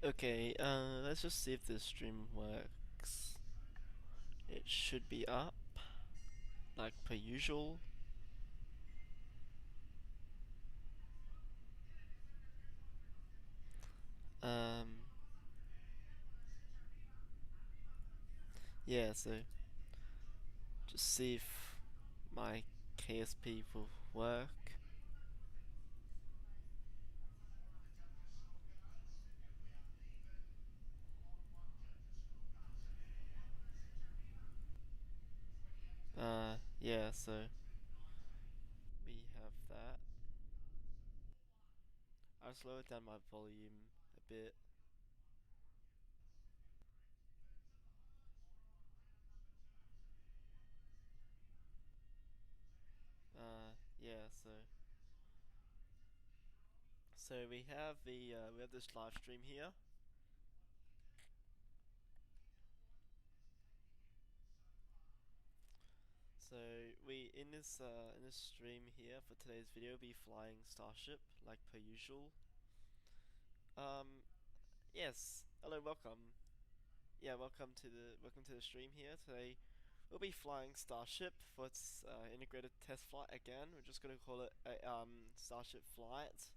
Okay, let's just see if this stream works. It should be up, like per usual. Um, yeah, so just see if my KSP will work. Yeah, so we have that. I'll slow it down my volume a bit. Yeah, so we have this live stream here. So we in this stream here for today's video, we'll be flying Starship like per usual. Um, yes. Hello, welcome. Yeah, welcome to the stream here. Today we'll be flying Starship for its integrated test flight again. We're just gonna call it a Starship Flight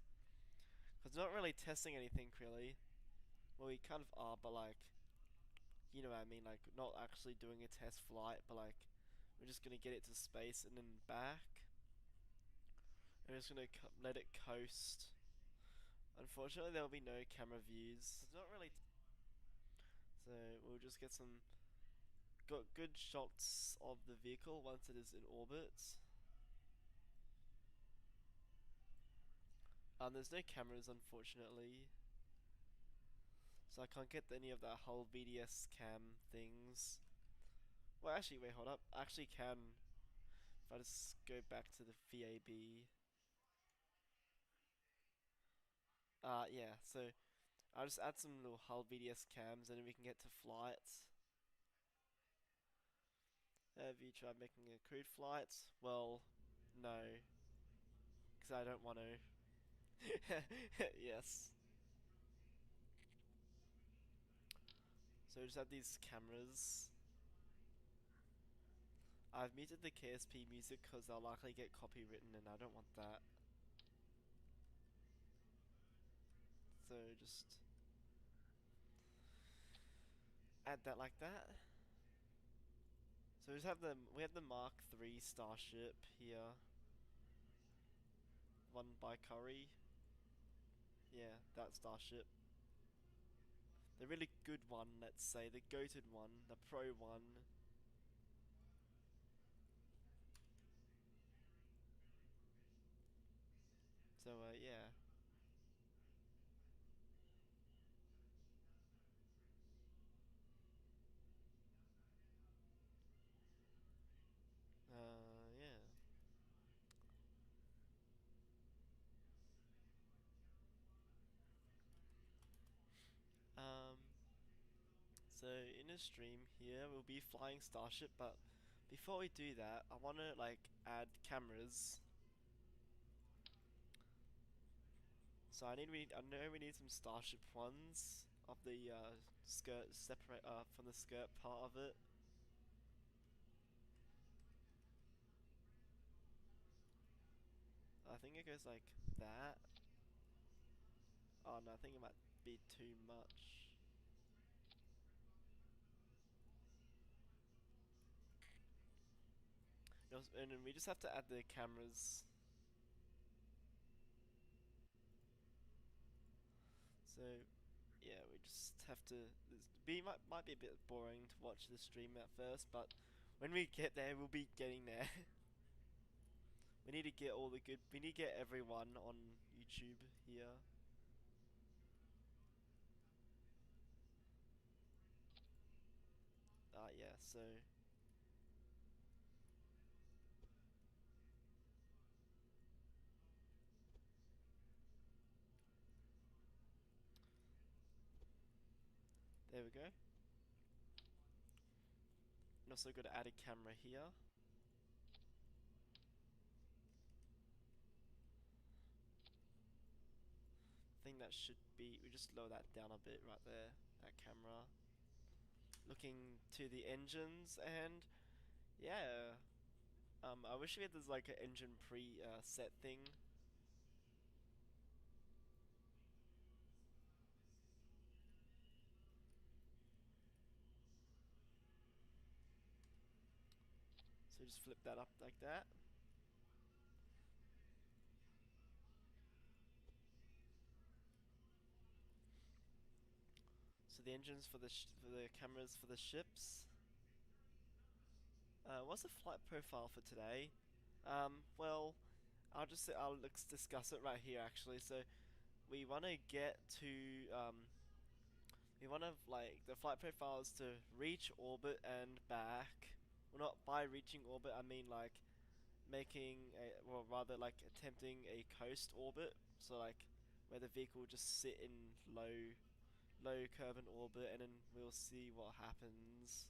because we're not really testing anything really. Well, we kind of are, but like you know what I mean. Like not actually doing a test flight, but like we're just gonna get it to space and then back. And we're just gonna let it coast. Unfortunately, there will be no camera views. It's not really. So we'll just get some got good shots of the vehicle once it is in orbit. There's no cameras, unfortunately, so I can't get any of that whole VDS cam things. Well, actually, wait, hold up. I actually can. If I just go back to the VAB. Yeah, so I'll just add some little hull VDS cams and then we can get to flight. Have you tried making a crude flight? Well, no, because I don't want to. Yes. So we just have these cameras. I've muted the KSP music because they'll likely get copywritten and I don't want that. So just add that like that. So we just have we have the Mark III Starship here. One by Curry. Yeah, that Starship. The really good one, let's say, the goated one, the pro one. So yeah. Yeah. Um, so in a stream here, we'll be flying Starship, but before we do that, I want to like add cameras. So I know we need some Starship ones of the skirt separate from the skirt part of it. I think it goes like that. Oh no, I think it might be too much. And then we just have to add the cameras. So yeah, we just have to. Might be a bit boring to watch the stream at first, but when we get there, we'll be getting there. We need to get all the good. We need to get everyone on YouTube here. Yeah. So there we go. And also got to add a camera here. I think that should be, we just lower that down a bit right there, that camera. Looking to the engines, and yeah, I wish we had this like an engine set thing. So just flip that up like that. So the engines for the cameras for the ships. What's the flight profile for today? Well, let's discuss it right here actually. So we want to get to we want to like the flight profile is to reach orbit and back. Well, not by reaching orbit, I mean like making a, well, rather like attempting a coast orbit. So like where the vehicle will just sit in low curve in orbit, and then we'll see what happens.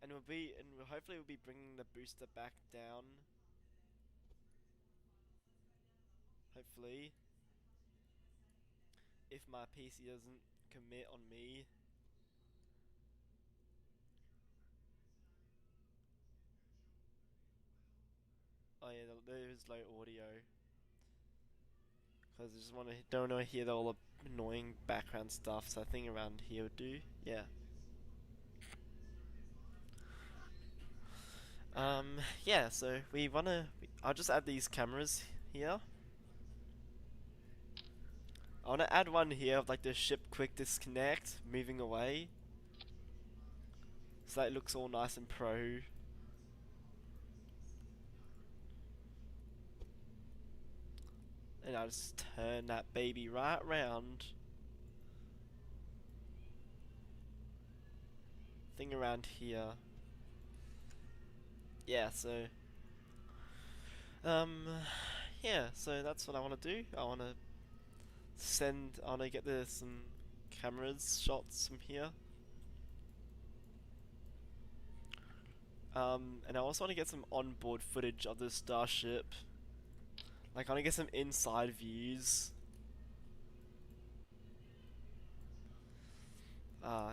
Hopefully we'll be bringing the booster back down. Hopefully, if my PC doesn't commit on me. Oh yeah, there is low audio because I just don't want to hear all the annoying background stuff. So I think around here would do. Yeah. Yeah. So we wanna. I'll just add these cameras here. I wanna add one here of like the ship quick disconnect moving away, so that it looks all nice and pro. And I'll just turn that baby right round. Thing around here. Yeah, so um yeah, so that's what I wanna do. I wanna get some cameras shots from here. And I also wanna get some onboard footage of the Starship. Like I wanna get some inside views.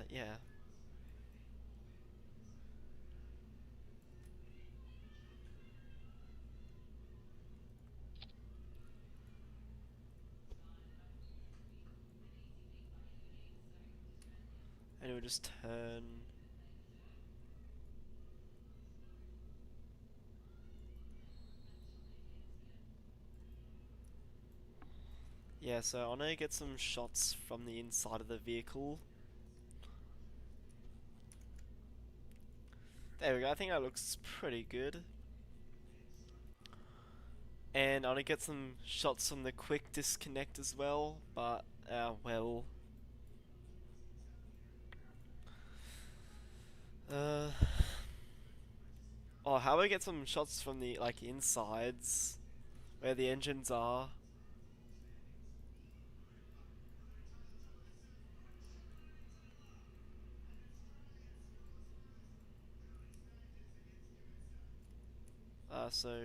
Yeah. And it will just turn. Yeah, so I want to get some shots from the inside of the vehicle. There we go, I think that looks pretty good. And I want to get some shots from the quick disconnect as well, but, well. Uh. Oh, how about I get some shots from the, like, insides, where the engines are? So.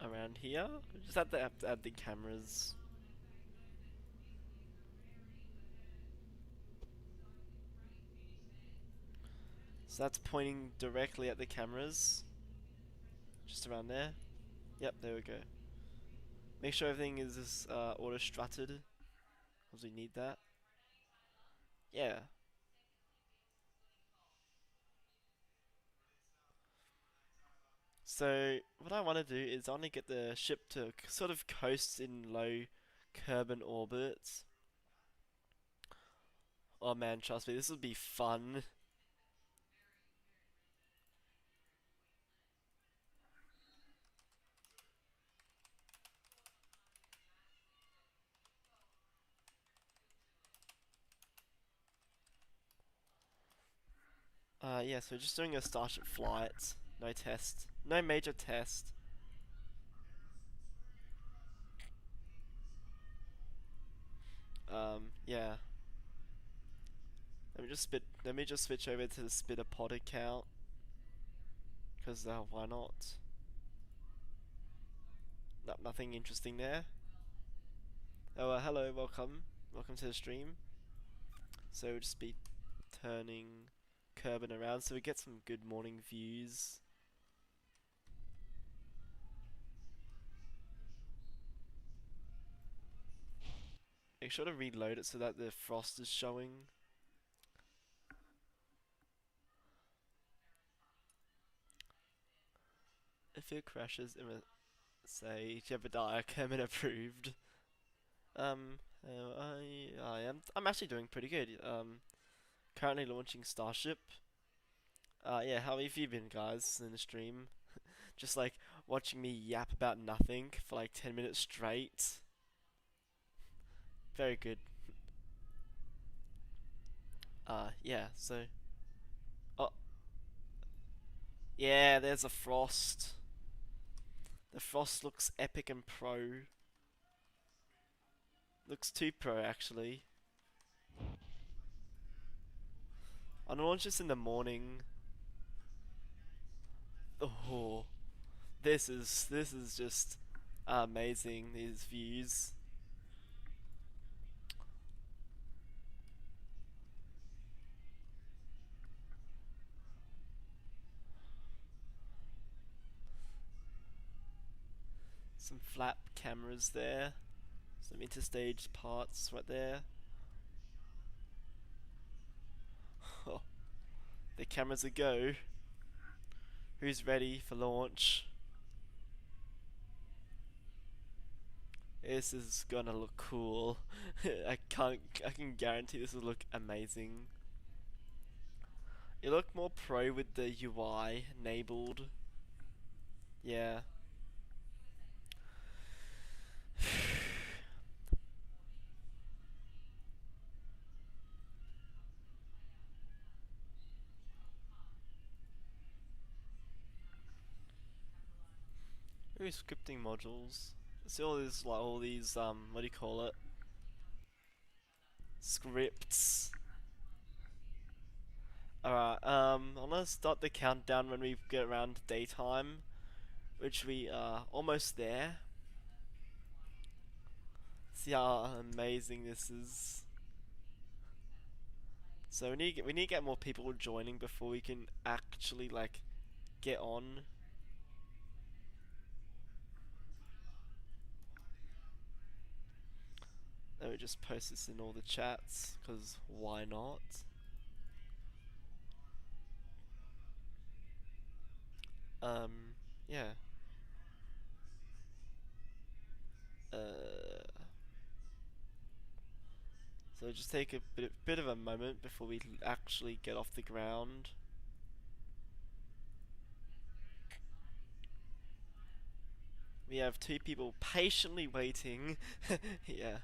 Around here? Just have to add the cameras. So that's pointing directly at the cameras. Just around there. Yep, there we go. Make sure everything is auto strutted, because we need that. Yeah. So what I want to do is I want to get the ship to sort of coast in low Kerbin orbit. Oh man, trust me, this would be fun. Yeah, so just doing a Starship Flight. No test. No major test. Yeah. Let me just switch over to the spitter pod account, cause why not? No, nothing interesting there. Oh, hello, welcome to the stream. So we'll just be turning Kerbin around so we get some good morning views. Make sure to reload it so that the frost is showing. If it crashes, it will say Jebediah Kermit approved. I'm actually doing pretty good. Currently launching Starship. Yeah, how have you been, guys, in the stream? Just like watching me yap about nothing for like 10 minutes straight. Very good. Yeah, so. Oh, yeah, there's a frost. The frost looks epic and pro. Looks too pro, actually. I'll launch this in the morning. Oh, this is just amazing. These views. Some flap cameras there. Some interstage parts right there. Oh, the cameras a go. Who's ready for launch? This is gonna look cool. I can guarantee this will look amazing. It looked more pro with the UI enabled. Yeah. Maybe scripting modules. See all these what do you call it? Scripts. Alright, I'm gonna start the countdown when we get around to daytime, which we are almost there. See how amazing this is. So we need to get more people joining before we can actually like get on. Let me just post this in all the chats, cause why not? Yeah. So just take a bit of a moment before we actually get off the ground. We have two people patiently waiting. Yeah.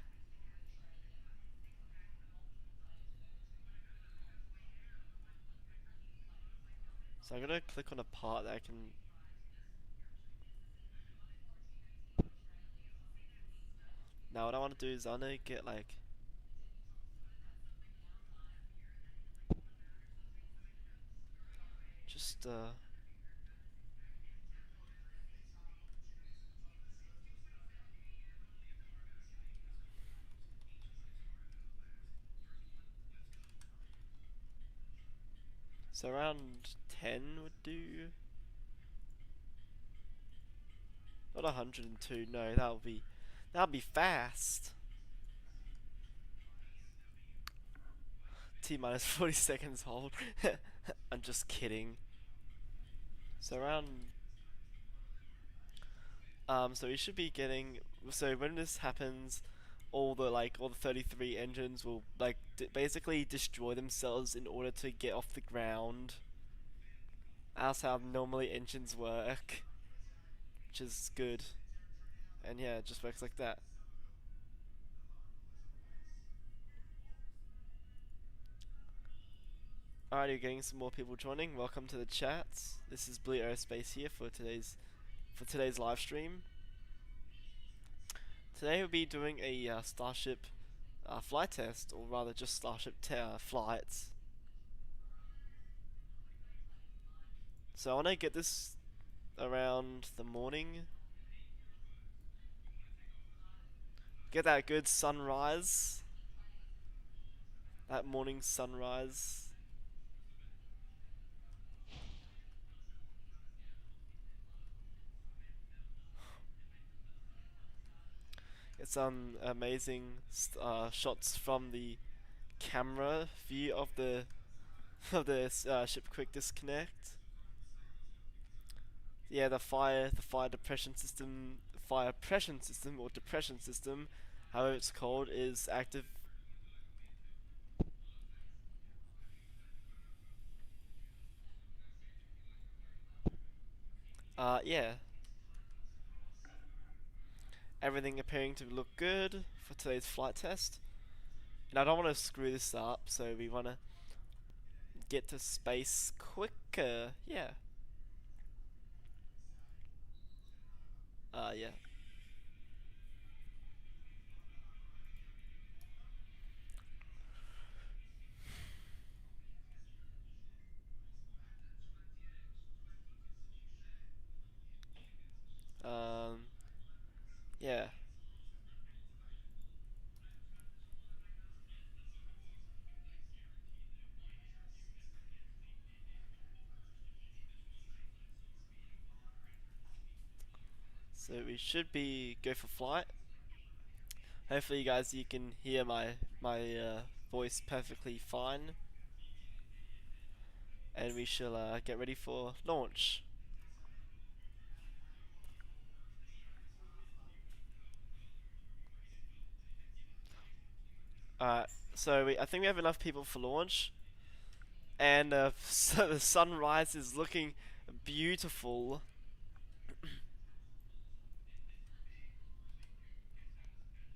So I'm gonna click on a part that I can. Now what I want to do is I want to get like. Just so around 10 would do. Not 102. No, that'll be fast. T minus 40 seconds hold. I'm just kidding. So around so we should be getting. So when this happens, all the 33 engines will like basically destroy themselves in order to get off the ground. That's how normally engines work, which is good. And yeah, it just works like that. Alright, you're getting some more people joining. Welcome to the chat. This is Blue Aerospace here for today's live stream. Today we'll be doing a Starship flight test, or rather just Starship flights. So I want to get this around the morning. Get that good sunrise. That morning sunrise. Get some amazing shots from the camera view of the ship quick disconnect. Yeah, the fire depression system, fire pression system or depression system, however it's called, is active. Yeah, everything appearing to look good for today's flight test. And I don't want to screw this up, so we want to get to space quicker. Yeah. Yeah. Um, yeah. So we should be go for flight. Hopefully, you guys, you can hear my voice perfectly fine, and we shall get ready for launch. So I think we have enough people for launch, and so the sunrise is looking beautiful.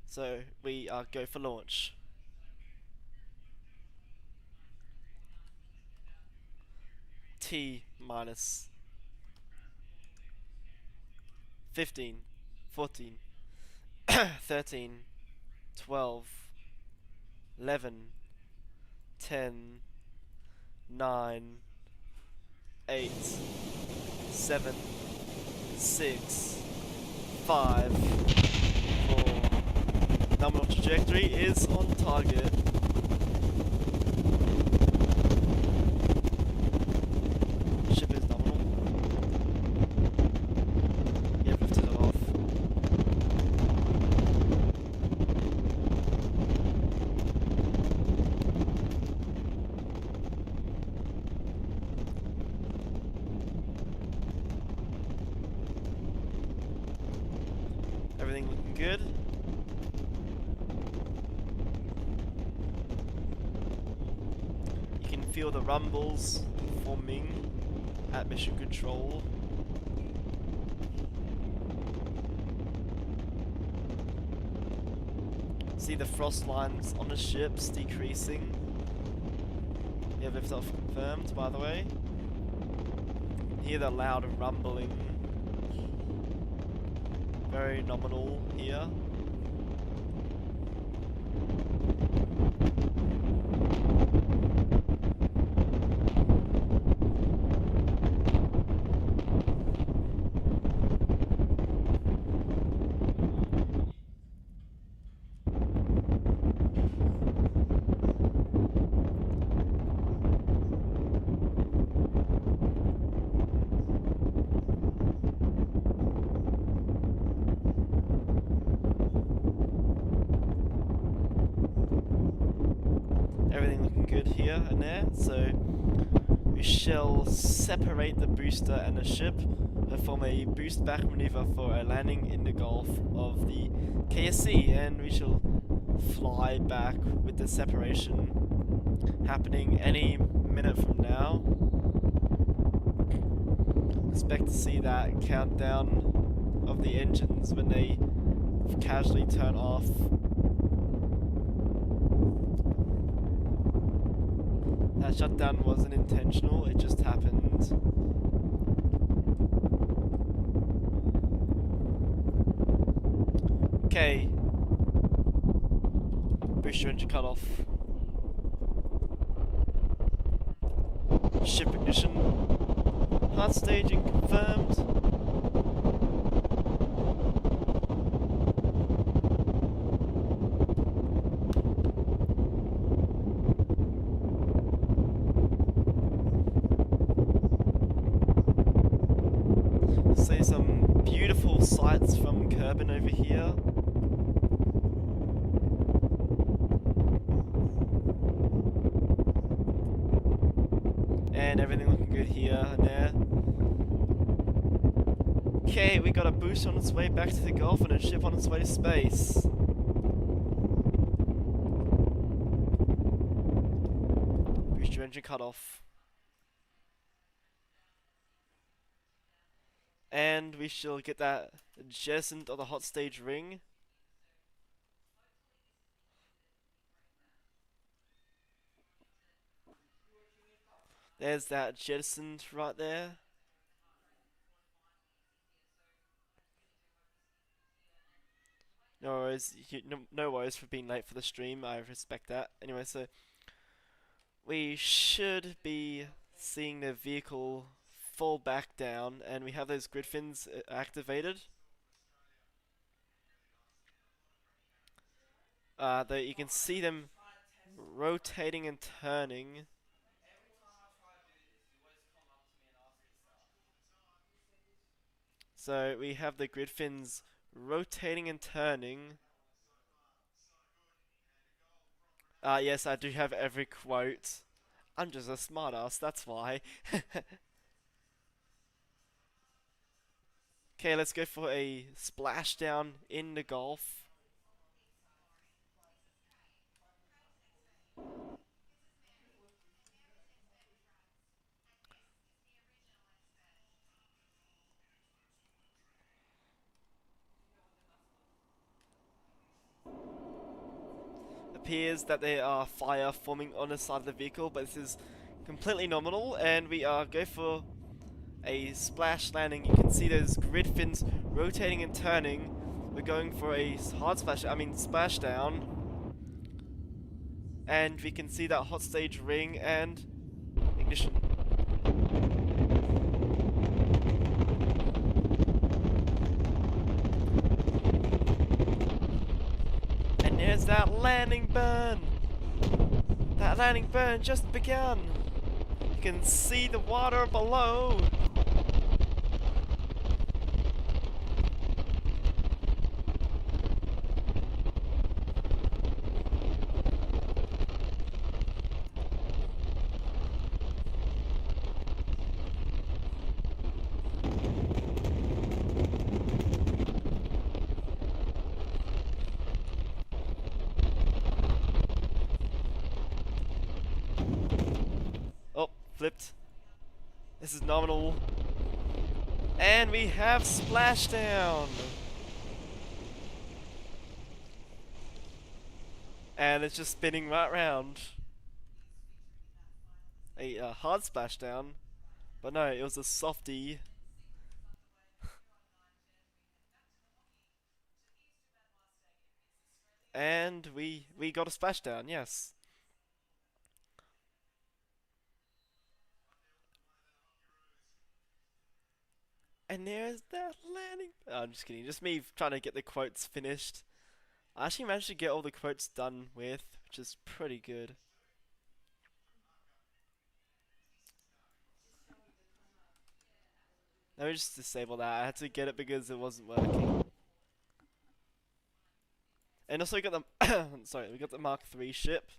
So we go for launch. T minus 15, 14, 13, 12, 11, 10, 9, 8, 7, 6, 5, 4. Nominal trajectory is on target. Ship is nominal. Yeah, lifted it off. Everything looking good. You can feel the rumbles forming at mission control. See the frost lines on the ships decreasing. Yeah, liftoff confirmed, by the way. Hear the loud rumbling. Very nominal here. Everything looking good here and there, so we shall separate the booster and the ship, perform a boost back maneuver for a landing in the Gulf of the KSP, and we shall fly back with the separation happening any minute from now. Expect to see that countdown of the engines when they casually turn off. That shutdown wasn't intentional, it just happened. Okay. Booster engine cut off. Ship ignition. Hard staging confirmed. See some beautiful sights from Kerbin over here. And everything looking good here and there. Okay, we got a boost on its way back to the Gulf and a ship on its way to space. Booster engine cut off. And we shall get that jettisoned of the hot stage ring. There's that jettisoned right there. No worries, no worries for being late for the stream, I respect that. Anyway, so we should be seeing the vehicle fall back down, and we have those grid fins activated. You can see them rotating and turning. So we have the grid fins rotating and turning. Yes, I do have every quote. I'm just a smartass, that's why. Okay, let's go for a splashdown in the Gulf. Appears that there are fire forming on the side of the vehicle, but this is completely nominal, and we are go for a splash landing. You can see those grid fins rotating and turning. We're going for a hard splashdown, and we can see that hot stage ring and ignition. And there's that landing burn. That landing burn just begun. You can see the water below. Oh, flipped. This is nominal. And we have splashdown. And it's just spinning right round. A hard splashdown. But no, it was a softy. And we got a splashdown, yes. And there's that landing. Oh, I'm just kidding. Just me trying to get the quotes finished. I actually managed to get all the quotes done with, which is pretty good. Let me just disable that. I had to get it because it wasn't working. And also we got the sorry, we got the Mark III ship.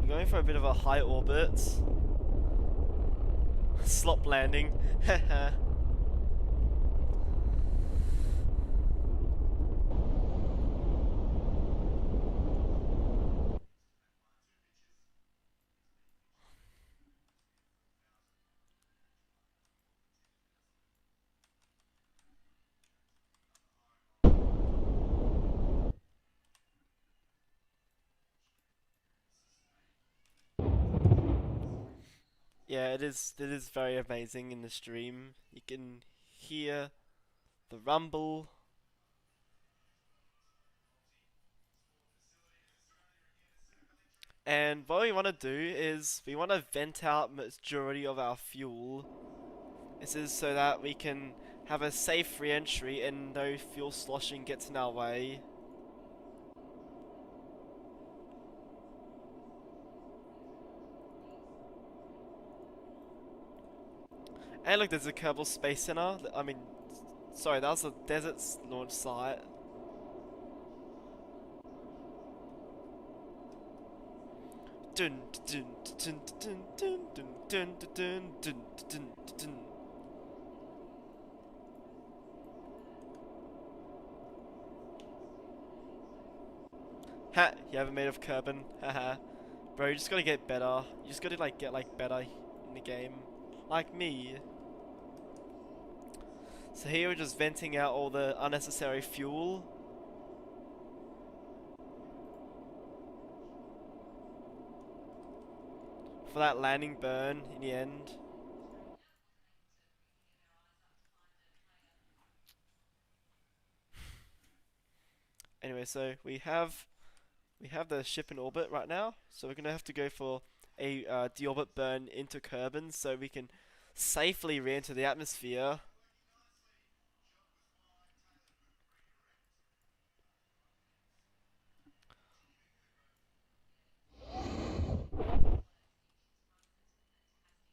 We're going for a bit of a high orbit. Slop landing. Haha. Yeah, it is. It is very amazing in the stream. You can hear the rumble. And what we want to do is we want to vent out majority of our fuel. This is so that we can have a safe re-entry and no fuel sloshing gets in our way. And look, there's a Kerbal Space Center. I mean, sorry, that was a desert launch site. Dun dun dun dun dun dun dun dun dun dun dun. Ha! You haven't made of Kerbin. Haha. Bro, you just gotta get better. You just gotta get better in the game, like me. So here we're just venting out all the unnecessary fuel. For that landing burn in the end. Anyway, so we have the ship in orbit right now, so we're gonna have to go for a deorbit burn into Kerbin so we can safely re-enter the atmosphere.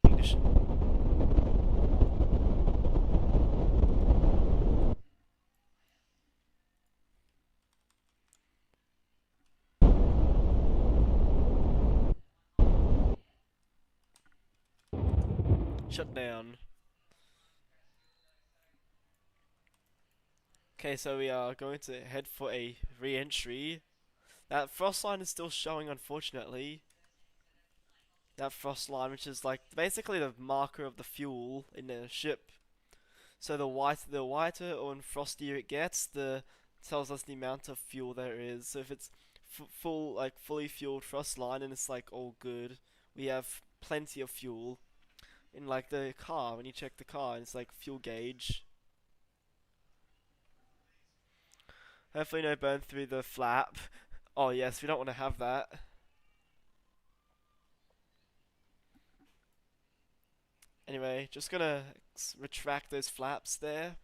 Ignition. Shut down. Okay, so we are going to head for a re-entry. That frost line is still showing, unfortunately. That frost line, which is like basically the marker of the fuel in the ship. So the whiter or frostier it gets, the tells us the amount of fuel there is. So if it's fully fueled frost line, and it's like all good, we have plenty of fuel. In like the car, when you check the car, it's like fuel gauge. Hopefully no burn through the flap. Oh yes, we don't want to have that. Anyway, just gonna retract those flaps there.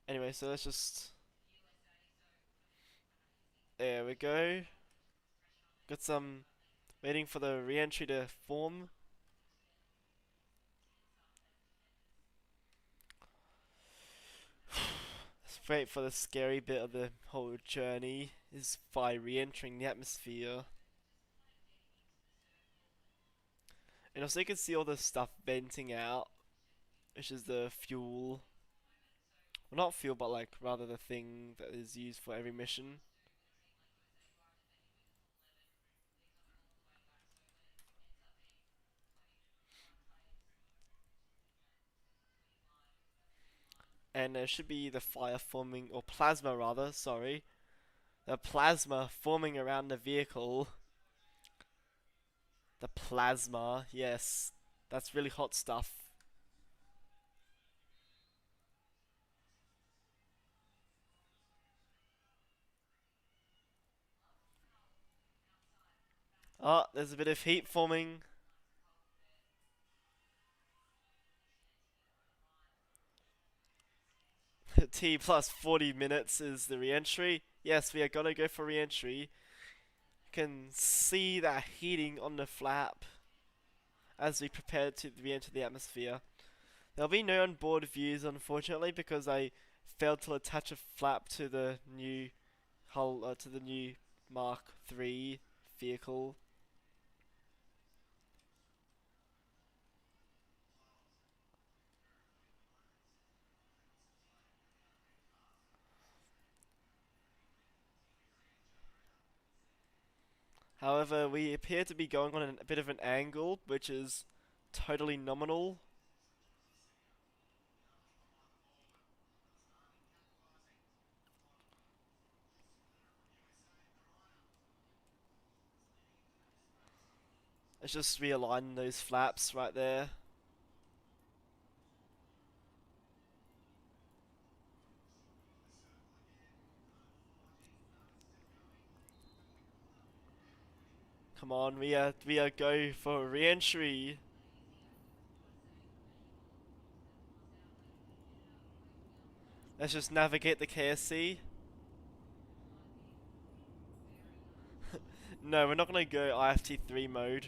Anyway, so let's just... There we go. Got some... Waiting for the re-entry to form. Let's wait for the scary bit of the whole journey, is by re-entering the atmosphere. And also you can see all the stuff venting out, which is the fuel. Well, not fuel, but like rather the thing that is used for every mission. And there should be the fire forming, or plasma rather, sorry. The plasma forming around the vehicle. The plasma, yes. That's really hot stuff. Oh, there's a bit of heat forming. T plus 40 minutes is the re-entry. Yes, we are gonna go for re-entry. Can see that heating on the flap as we prepare to re-enter the atmosphere. There'll be no onboard views, unfortunately, because I failed to attach a flap to the new hull, to the new Mark III vehicle. However, we appear to be going on a bit of an angle, which is totally nominal. Let's just realign those flaps right there. Come on, we are go for re-entry. Let's just navigate the KSC. No, we're not gonna go IFT3 mode.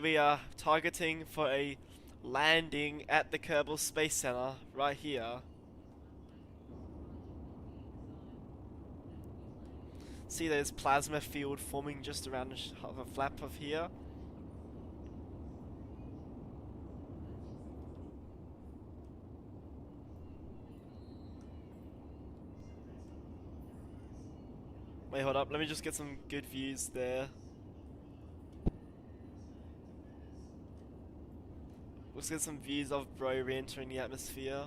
We are targeting for a landing at the Kerbal Space Center right here. See there's plasma field forming just around the flap of here. Wait, hold up. Let me just get some good views there. Let's get some views of Bro re-entering the atmosphere.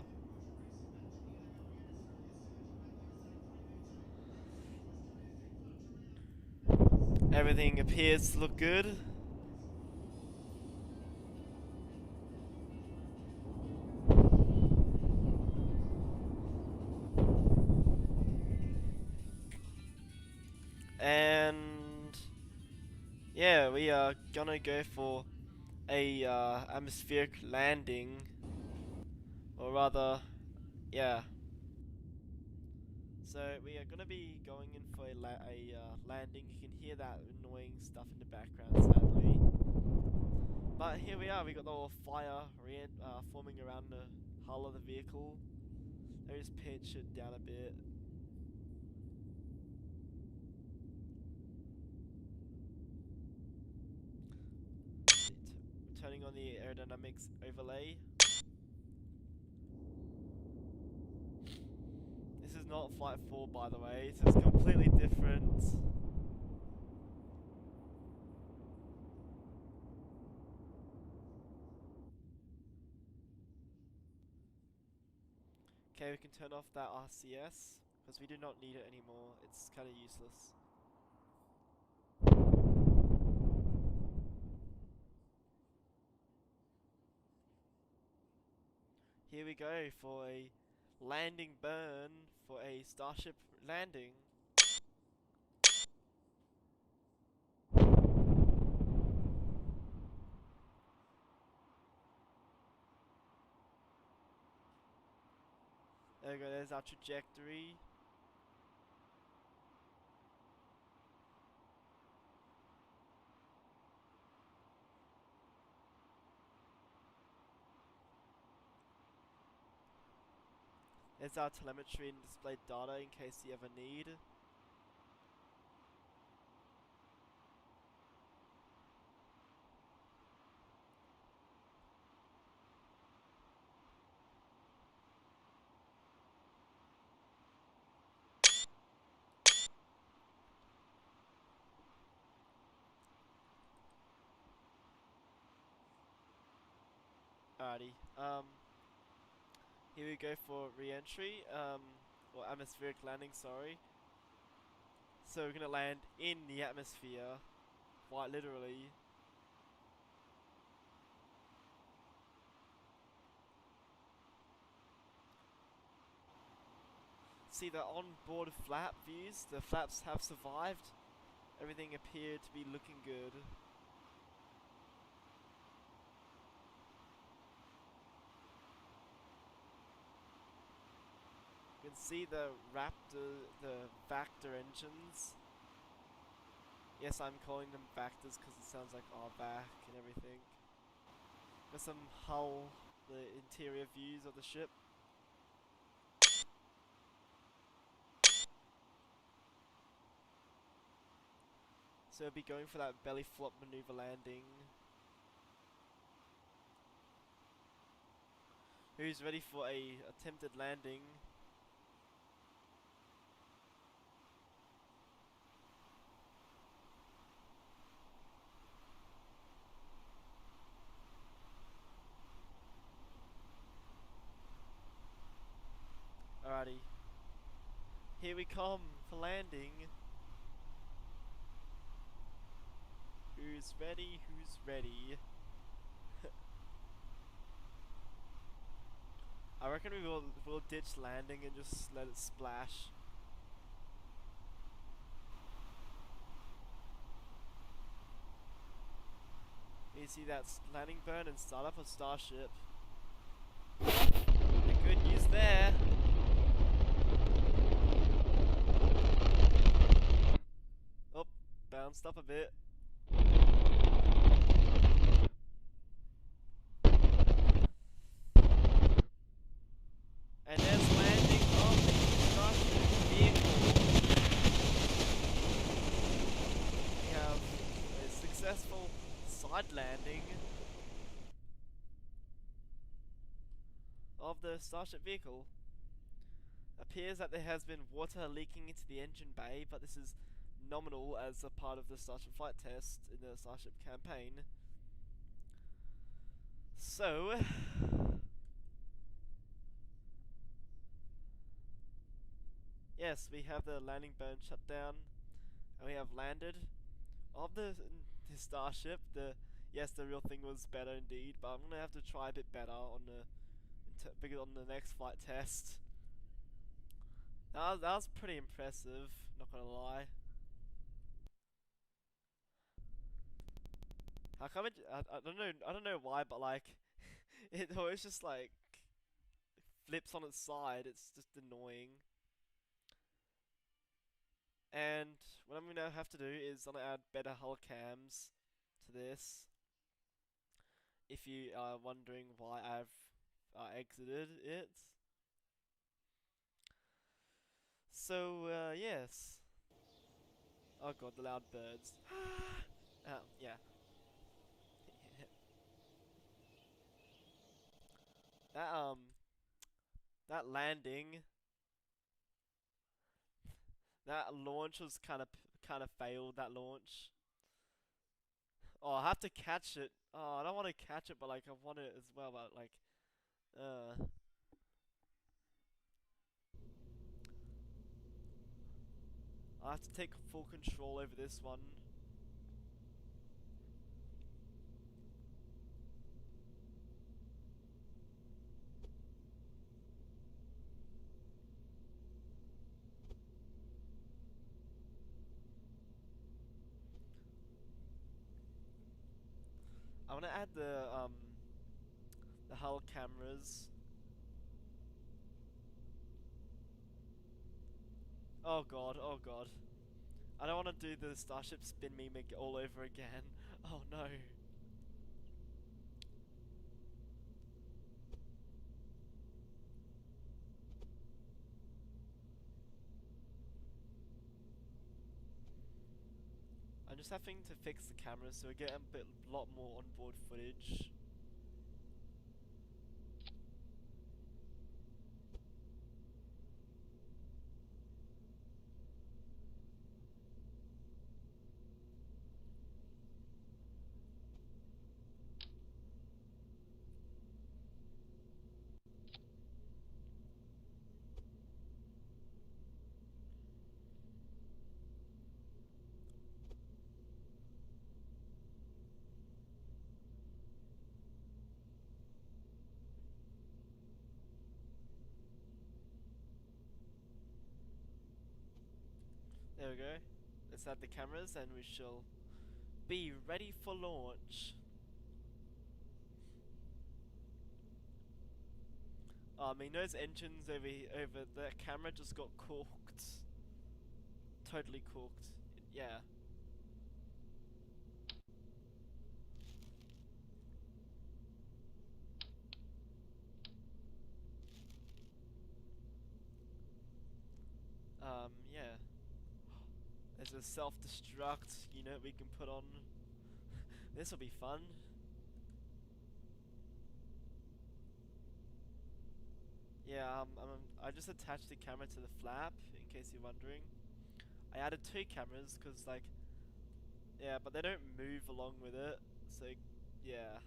Everything appears to look good. And yeah, we are gonna go for a atmospheric landing, or rather, yeah. So we are gonna be going in for a landing. You can hear that annoying stuff in the background, sadly. But here we are. We got the little fire forming around the hull of the vehicle. Let me just pitch it down a bit. Turning on the aerodynamics overlay. This is not Flight 4, by the way. This is completely different. Okay, we can turn off that RCS, because we do not need it anymore. It's kind of useless. Here we go for a landing burn for a Starship landing. There we go, there's our trajectory. There's our telemetry and displayed data in case you ever need. Alrighty, here we go for re-entry, or atmospheric landing, sorry. So we're gonna land in the atmosphere, quite literally. See the on-board flap views, the flaps have survived. Everything appeared to be looking good. You can see the Raptor, the Vector engines. Yes, I'm calling them Vectors because it sounds like RVAC and everything. Got some hull, the interior views of the ship. So we'll be going for that belly flop maneuver landing. Who's ready for a attempted landing? Alrighty. Here we come for landing. Who's ready? Who's ready? I reckon we'll ditch landing and just let it splash. You see that landing burn and start up a Starship. The good news there. Oh, bounced up a bit. And there's landing of the Starship vehicle. We have a successful side landing of the Starship vehicle. Appears that there has been water leaking into the engine bay, but this is nominal as a part of the Starship Flight test in the Starship campaign. So, yes, we have the landing burn shut down, and we have landed. Of the Starship, yes, the real thing was better indeed, but I'm gonna have to try a bit better on the next flight test. That was pretty impressive, not gonna lie. How come I don't know why, but like, it always just like flips on its side. It's just annoying. And what I'm gonna have to do is I'm gonna add better hull cams to this. If you are wondering why I've exited it. So, yes. Oh god, the loud birds. Yeah. That, that landing, that launch was kind of failed, that launch. Oh, I have to catch it. Oh, I don't want to catch it, but like, I want it as well, but like, I have to take full control over this one. I want to add the hull cameras. Oh god, oh god. I don't want to do the Starship spin mimic all over again. Oh no. I'm just having to fix the camera so we get a lot more onboard footage. There we go. Let's add the cameras and we shall be ready for launch. I mean, those engines over the camera just got cooked. Totally cooked. Yeah. Yeah. There's a self-destruct unit we can put on. This will be fun. Yeah, I just attached the camera to the flap, in case you're wondering. I added two cameras, cause like, yeah, but they don't move along with it, so, yeah.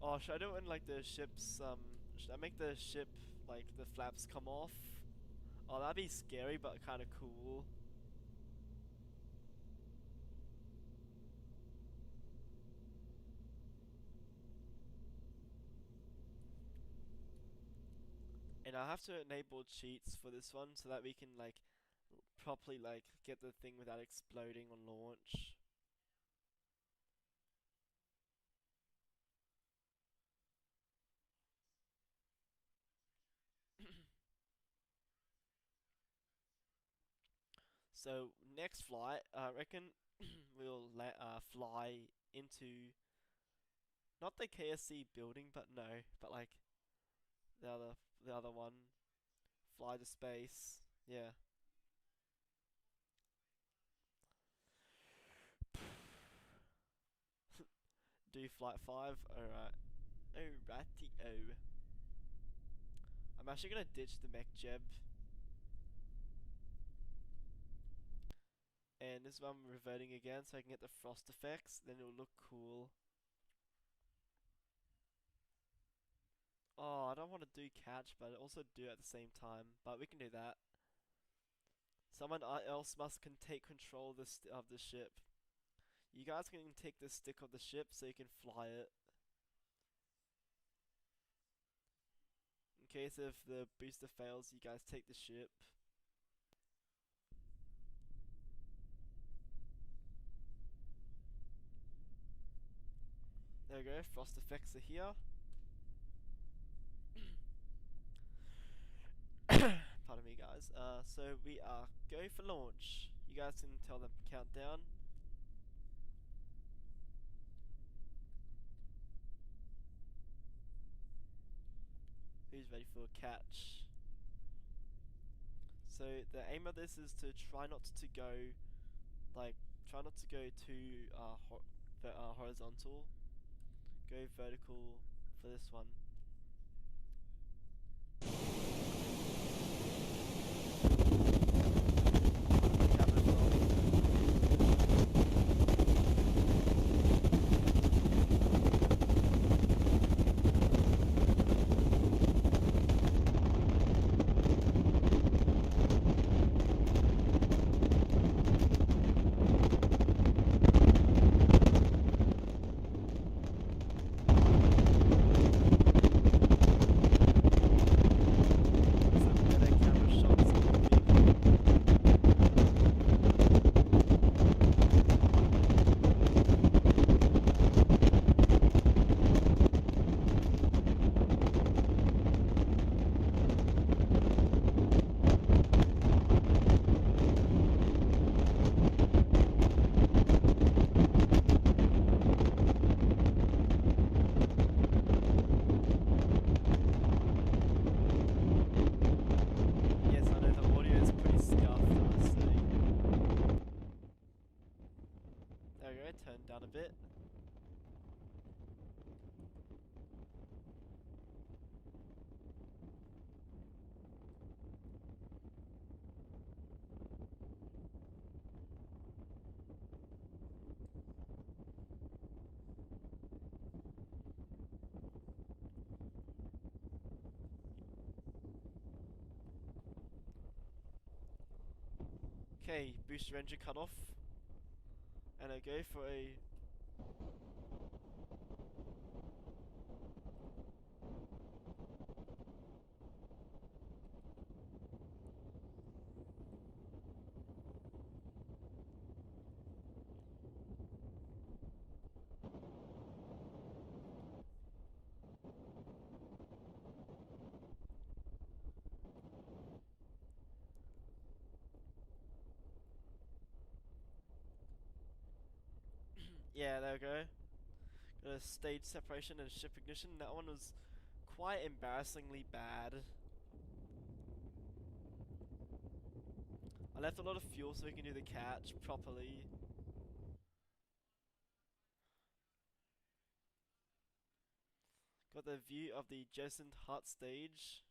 Oh, Oh, should I do it when like the ship's should I make the ship like the flaps come off? Oh, that'd be scary but kind of cool. And I have to enable cheats for this one so that we can like properly like get the thing without exploding on launch. So next flight, I reckon we'll fly into not the KSC building, but no, but like the other the other one. Fly to space. Yeah. Do flight 5. Alright. Alrighty-o. I'm actually gonna ditch the mech jeb. And this is why I'm reverting again so I can get the frost effects. Then it'll look cool. Oh, I don't want to do catch, but also do at the same time. But we can do that. Someone else must take control of the ship. You guys can take the stick of the ship so you can fly it. In case if the booster fails, you guys take the ship. There we go, frost effects are here. Pardon me, guys. So we are go for launch. You guys can tell them countdown. Who's ready for a catch? So the aim of this is to try not to go, like, try not to go too horizontal. Go vertical for this one. Turn down a bit. Okay, booster engine cut off. And I go for a yeah, there we go. Got a stage separation and ship ignition. That one was quite embarrassingly bad. I left a lot of fuel so we can do the catch properly. Got the view of the Jason Hart stage.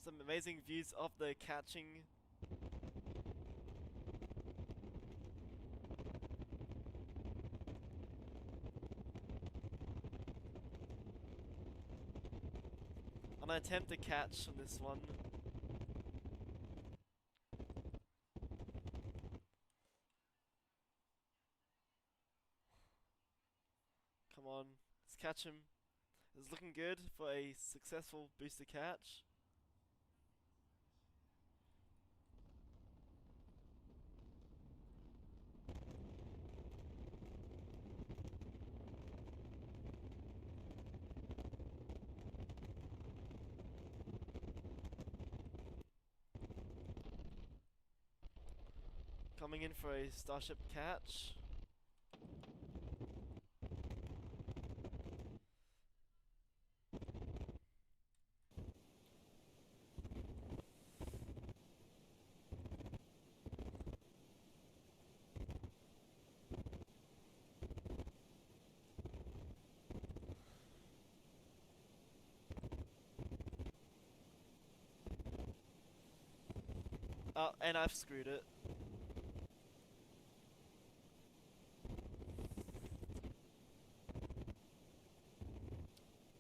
Some amazing views of the catching. I'm gonna attempt to catch on this one. Come on, let's catch him. It's looking good for a successful booster catch. Coming in for a Starship catch. Oh, and I've screwed it.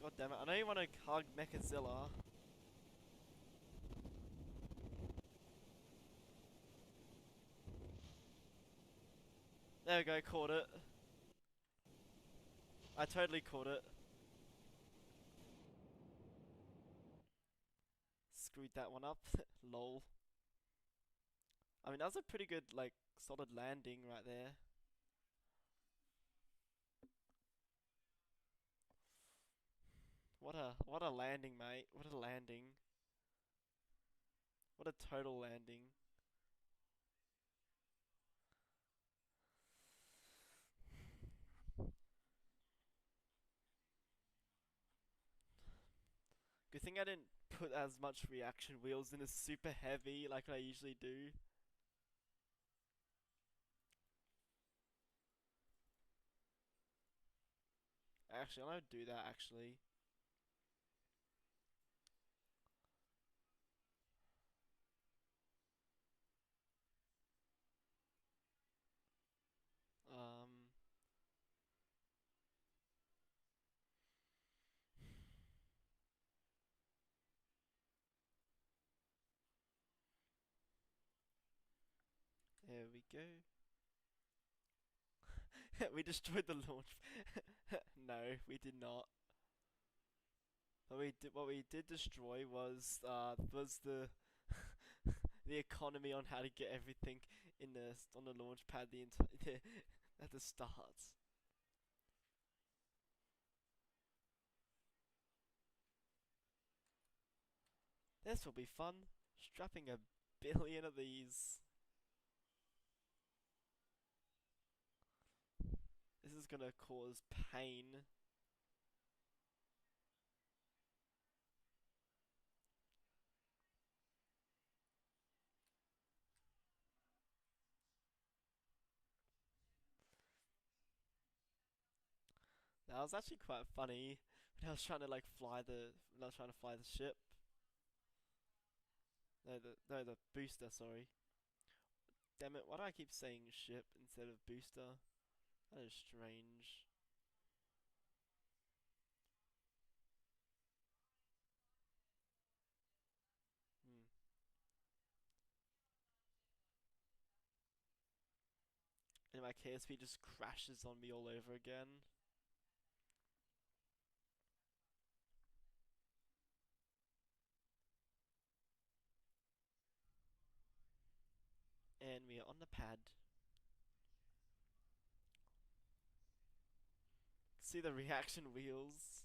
God damn it, I know you want to hug Mechazilla. There we go, caught it. I totally caught it. Screwed that one up. Lol. I mean, that was a pretty good, like, solid landing right there. What a landing, mate. What a landing. What a total landing. Good thing I didn't put as much reaction wheels in as super heavy like I usually do. Actually, I'm gonna do that actually. Um, there we go. We destroyed the launch. No, we did not. What we did destroy was the the economy on how to get everything in the on the launch pad the entire at the start. This will be fun. Strapping a billion of these. This is gonna cause pain. That was actually quite funny when I was trying to like when I was trying to fly the ship. No, the booster. Sorry. Damn it! Why do I keep saying ship instead of booster? That is strange. Hmm. And my KSP just crashes on me all over again. And we are on the pad. See the reaction wheels.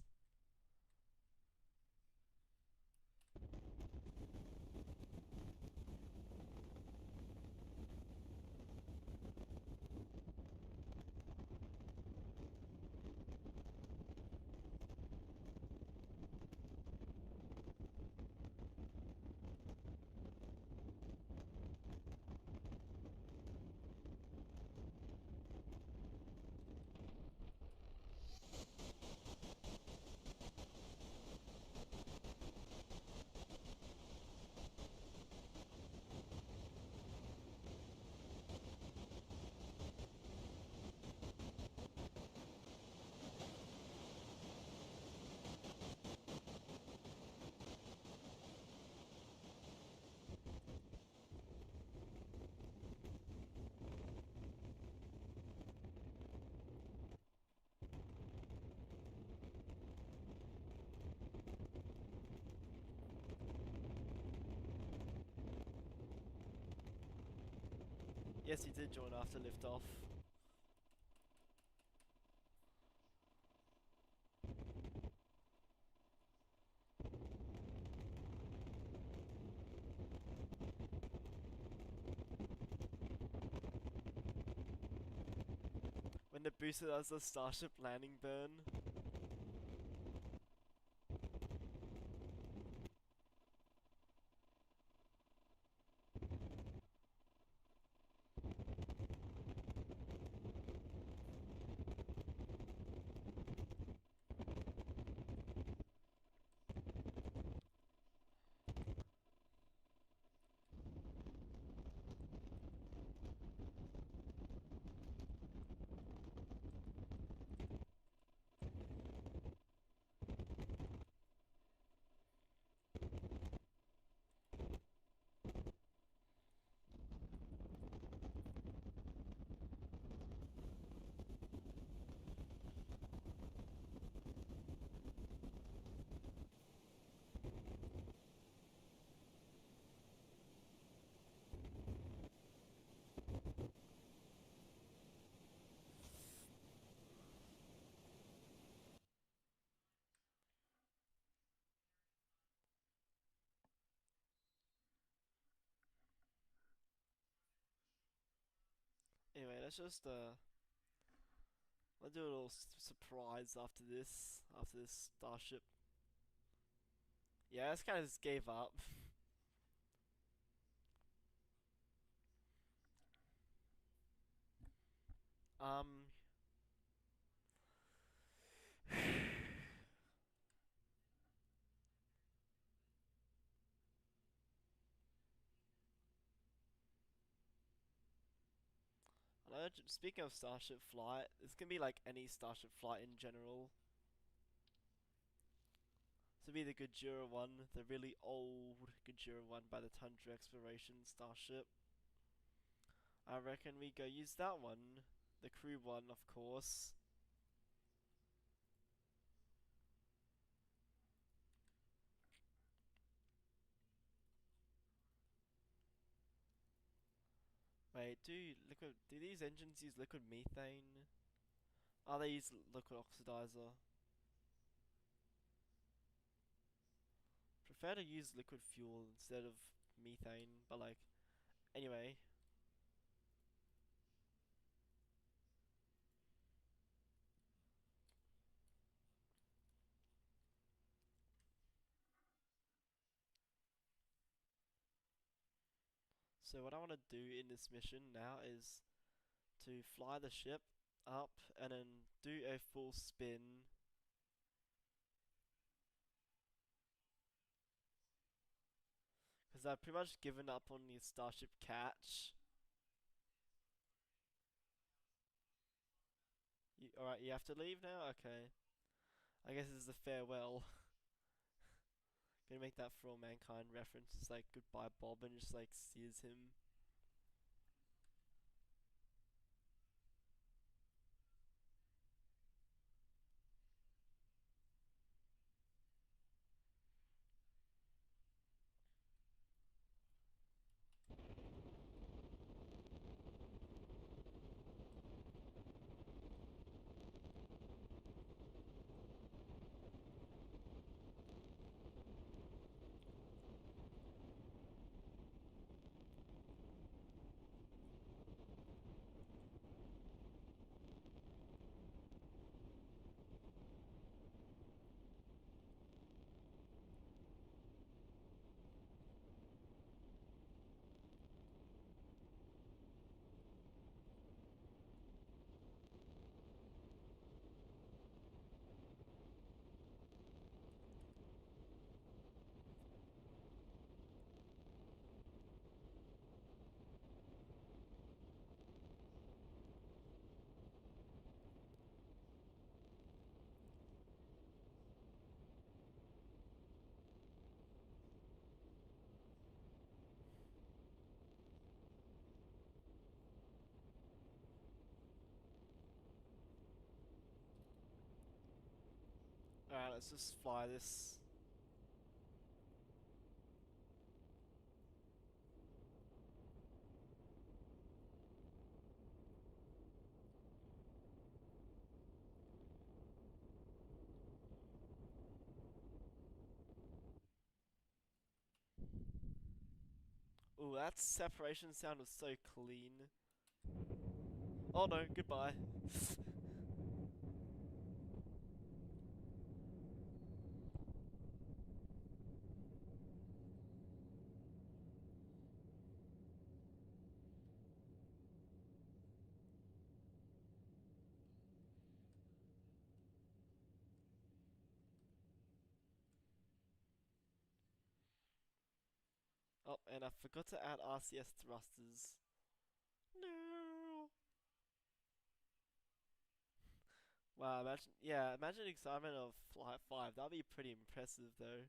Yes, he did join after liftoff. When the booster does the Starship landing burn. Anyway, I'll do a little surprise after this Starship. Yeah, I just kind of just gave up. um, speaking of Starship Flight, it's gonna be like any Starship Flight in general. So be the Gojira one, the really old Gojira one by the Tundra Exploration Starship. I reckon we go use that one, the crew one, of course. Wait, do these engines use liquid methane? Oh, they use liquid oxidizer. Prefer to use liquid fuel instead of methane, but like, anyway. So what I want to do in this mission now is to fly the ship up and then do a full spin. Because I've pretty much given up on the Starship catch. Alright, you have to leave now? Okay. I guess this is the farewell. Gonna make that For All Mankind reference. It's like goodbye Bob and just like sears him. Alright, let's just fly this. Ooh, that separation sound was so clean. Oh no, goodbye. Oh, and I forgot to add RCS thrusters. No. Wow, imagine the excitement of Flight 5. That'd be pretty impressive though.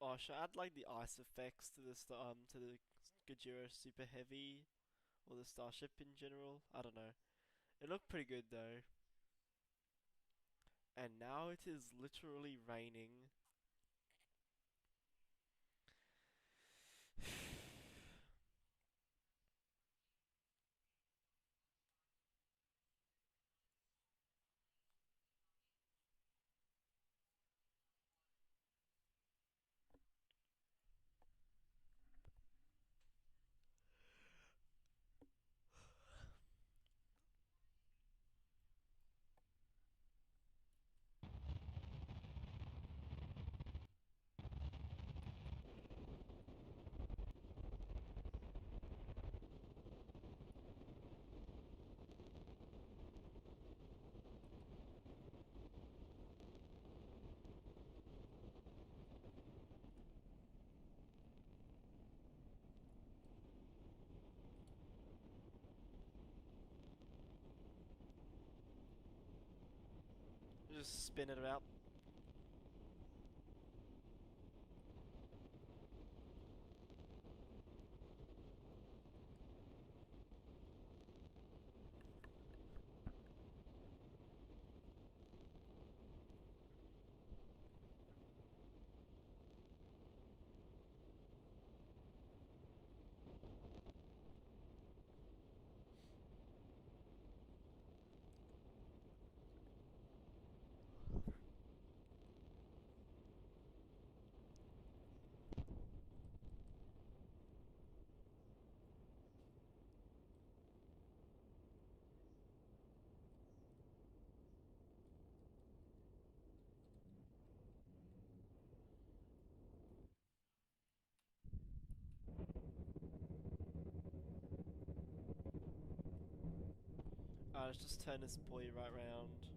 Oh, should I add like the ice effects to to the Gajira Super Heavy or the Starship in general? I don't know. It looked pretty good though. And now it is literally raining. Just spin it about. Let's just turn this boy right round.